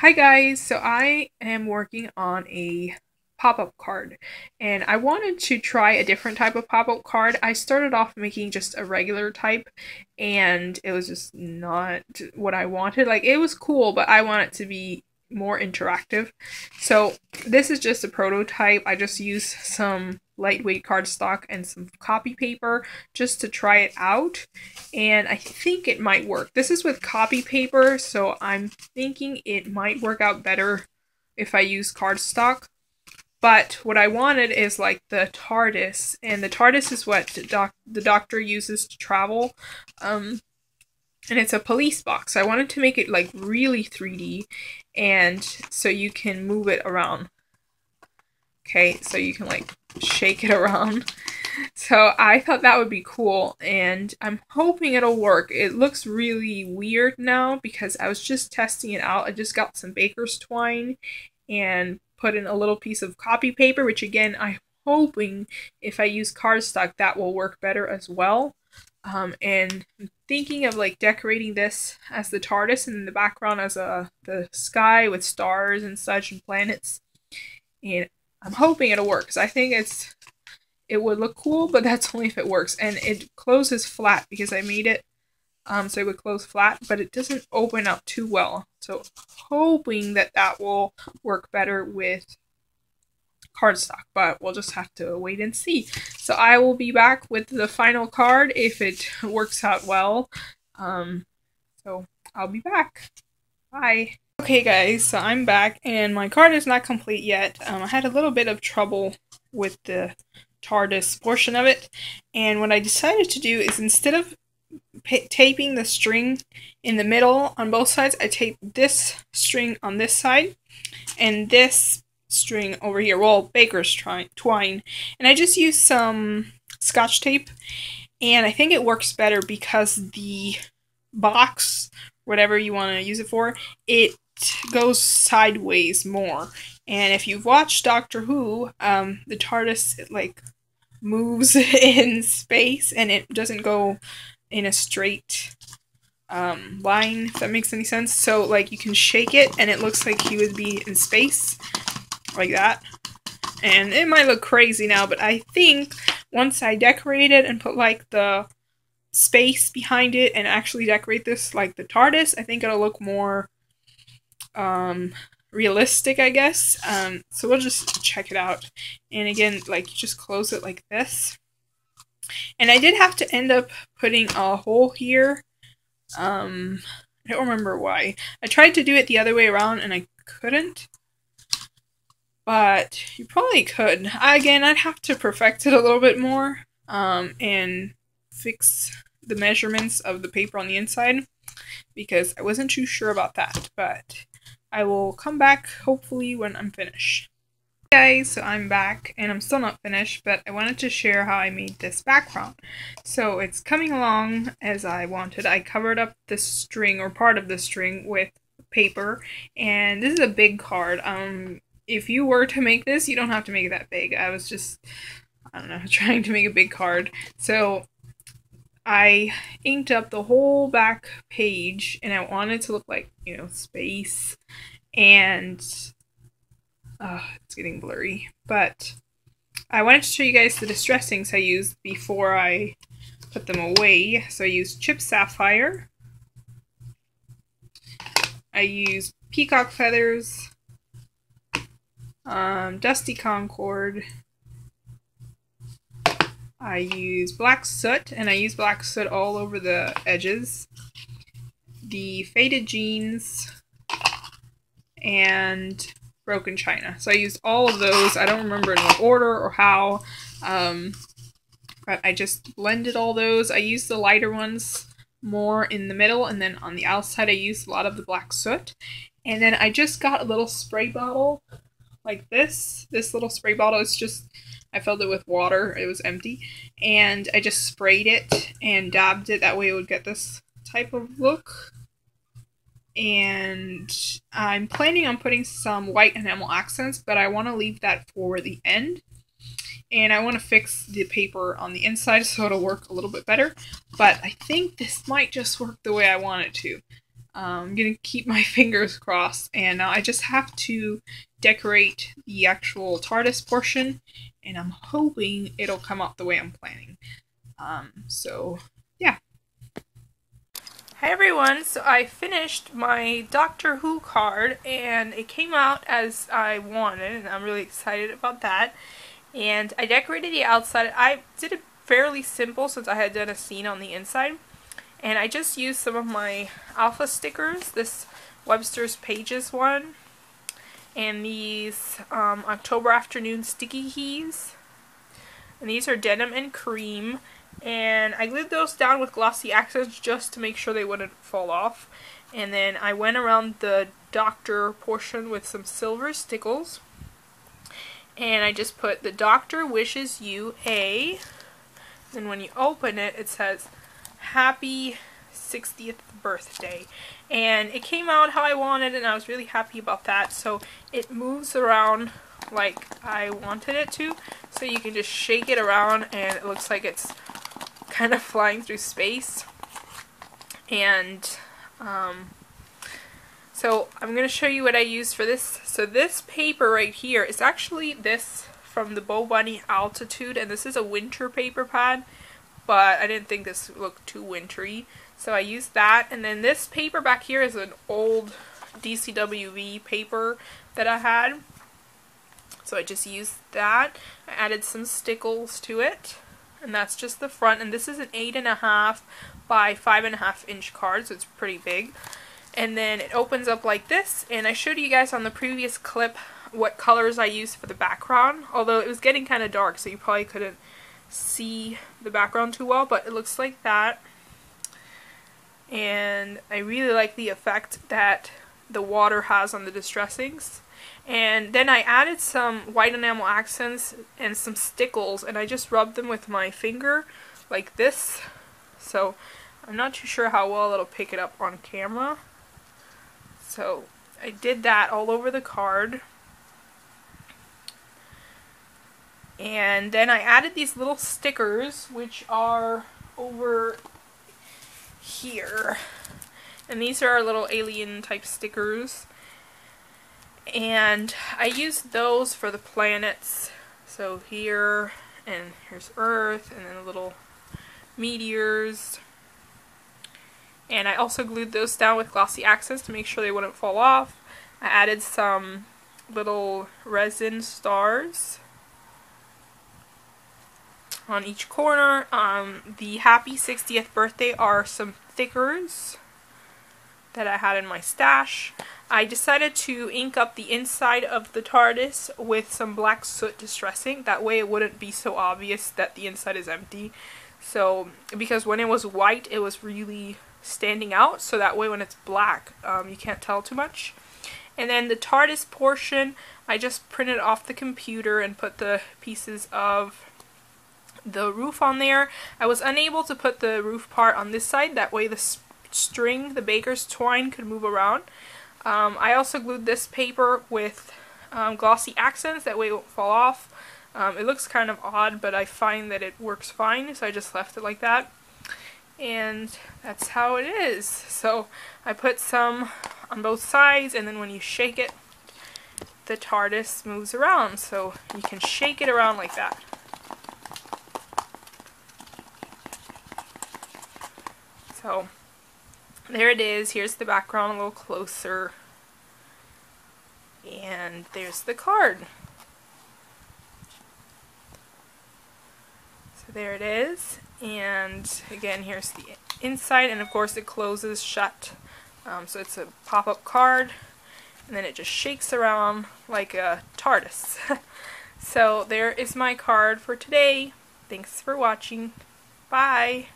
Hi guys, so I am working on a pop-up card and I wanted to try a different type of pop-up card. I started off making just a regular type and it was just not what I wanted. Like it was cool, but I want it to be more interactive. So this is just a prototype. I just used some lightweight cardstock and some copy paper just to try it out, and I think it might work. This is with copy paper, so I'm thinking it might work out better if I use cardstock. But what I wanted is like the Tardis, and the Tardis is what the doctor uses to travel. And it's a police box. I wanted to make it like really 3D, and so you can move it around. Okay, so you can like shake it around. So I thought that would be cool, and I'm hoping it'll work. It looks really weird now because I was just testing it out. I just got some baker's twine and put in a little piece of copy paper, which again, I'm hoping if I use cardstock that will work better as well. And I'm thinking of like decorating this as the TARDIS and in the background as the sky with stars and such and planets. And I'm hoping it'll work because I think it would look cool, but that's only if it works. And it closes flat because I made it so it would close flat, but it doesn't open up too well. So hoping that that will work better with cardstock, but we'll just have to wait and see. So I will be back with the final card if it works out well. So I'll be back. Bye. Okay guys, so I'm back and my card is not complete yet. I had a little bit of trouble with the TARDIS portion of it, and what I decided to do is instead of taping the string in the middle on both sides, I taped this string on this side and this string over here, well, baker's twine, and I just used some scotch tape, and I think it works better because the box, whatever you want to use it for, it goes sideways more. And if you've watched Doctor Who, the TARDIS, it like moves in space and it doesn't go in a straight line, if that makes any sense. So like you can shake it and it looks like he would be in space like that. And it might look crazy now, but I think once I decorate it and put like the space behind it and actually decorate this like the TARDIS, I think it'll look more realistic, I guess. So we'll just check it out. And again, like you just close it like this. And I did have to end up putting a hole here. I don't remember why. I tried to do it the other way around and I couldn't. But you probably could. Again, I'd have to perfect it a little bit more and fix the measurements of the paper on the inside because I wasn't too sure about that. But I will come back hopefully when I'm finished. Hey guys, so I'm back and I'm still not finished, but I wanted to share how I made this background. So it's coming along as I wanted. I covered up the string or part of the string with paper, and this is a big card. If you were to make this, you don't have to make it that big. I was just, I don't know, trying to make a big card. So I inked up the whole back page and I wanted it to look like, you know, space, and it's getting blurry, but I wanted to show you guys the distress inks I used before I put them away. So I used Chipped Sapphire, I used Peacock Feathers, Dusty Concord, I used Black Soot, and I used Black Soot all over the edges, the Faded Jeans, and Broken China. So I used all of those. I don't remember in what order or how, but I just blended all those. I used the lighter ones more in the middle, and then on the outside I used a lot of the Black Soot. And then I just got a little spray bottle like this little spray bottle. It's just, I filled it with water, it was empty, and I just sprayed it and dabbed it, that way it would get this type of look. And I'm planning on putting some white enamel accents, but I want to leave that for the end. And I want to fix the paper on the inside so it'll work a little bit better. But I think this might just work the way I want it to. I'm gonna keep my fingers crossed, and now I just have to decorate the actual TARDIS portion, and I'm hoping it'll come out the way I'm planning. So yeah. Hi everyone, so I finished my Doctor Who card and it came out as I wanted, and I'm really excited about that. And I decorated the outside. I did it fairly simple since I had done a scene on the inside. And I just used some of my alpha stickers, this Webster's Pages one, and these October Afternoon sticky keys. And these are denim and cream. And I glued those down with glossy accents just to make sure they wouldn't fall off. And then I went around the Doctor portion with some silver stickles. And I just put, "The Doctor wishes you a..." And when you open it, it says, "Happy 60th birthday." And it came out how I wanted, and I was really happy about that. So it moves around like I wanted it to. So you can just shake it around and it looks like it's kind of flying through space. And so I'm going to show you what I used for this. So this paper right here is actually this from the Bo Bunny Altitude, and this is a winter paper pad, but I didn't think this looked too wintry, so I used that. And then this paper back here is an old DCWV paper that I had, so I just used that. I added some stickles to it, and that's just the front. And this is an 8.5 by 5.5 inch card, so it's pretty big. And then it opens up like this, and I showed you guys on the previous clip what colors I used for the background, although it was getting kind of dark, so you probably couldn't see the background too well, but it looks like that. And I really like the effect that the water has on the distressings. And then I added some white enamel accents and some stickles, and I just rubbed them with my finger like this. So I'm not too sure how well it'll pick it up on camera. So I did that all over the card. And then I added these little stickers, which are over here. And these are our little alien type stickers. And I used those for the planets. So here, and here's Earth, and then the little meteors. And I also glued those down with glossy accents to make sure they wouldn't fall off. I added some little resin stars on each corner. The happy 60th birthday are some thickers that I had in my stash. I decided to ink up the inside of the TARDIS with some black soot distressing. That way it wouldn't be so obvious that the inside is empty. So, because when it was white, it was really standing out, so that way when it's black, you can't tell too much. And then the TARDIS portion, I just printed off the computer and put the pieces of the roof on there. I was unable to put the roof part on this side, that way the string, the baker's twine, could move around. I also glued this paper with glossy accents, that way it won't fall off. It looks kind of odd, but I find that it works fine, so I just left it like that. And that's how it is. So I put some on both sides, and then when you shake it, the TARDIS moves around. So you can shake it around like that. So there it is. Here's the background a little closer. And there's the card. So there it is. And again, here's the inside, and of course it closes shut. So it's a pop-up card, and then it just shakes around like a TARDIS. So there is my card for today. Thanks for watching. Bye!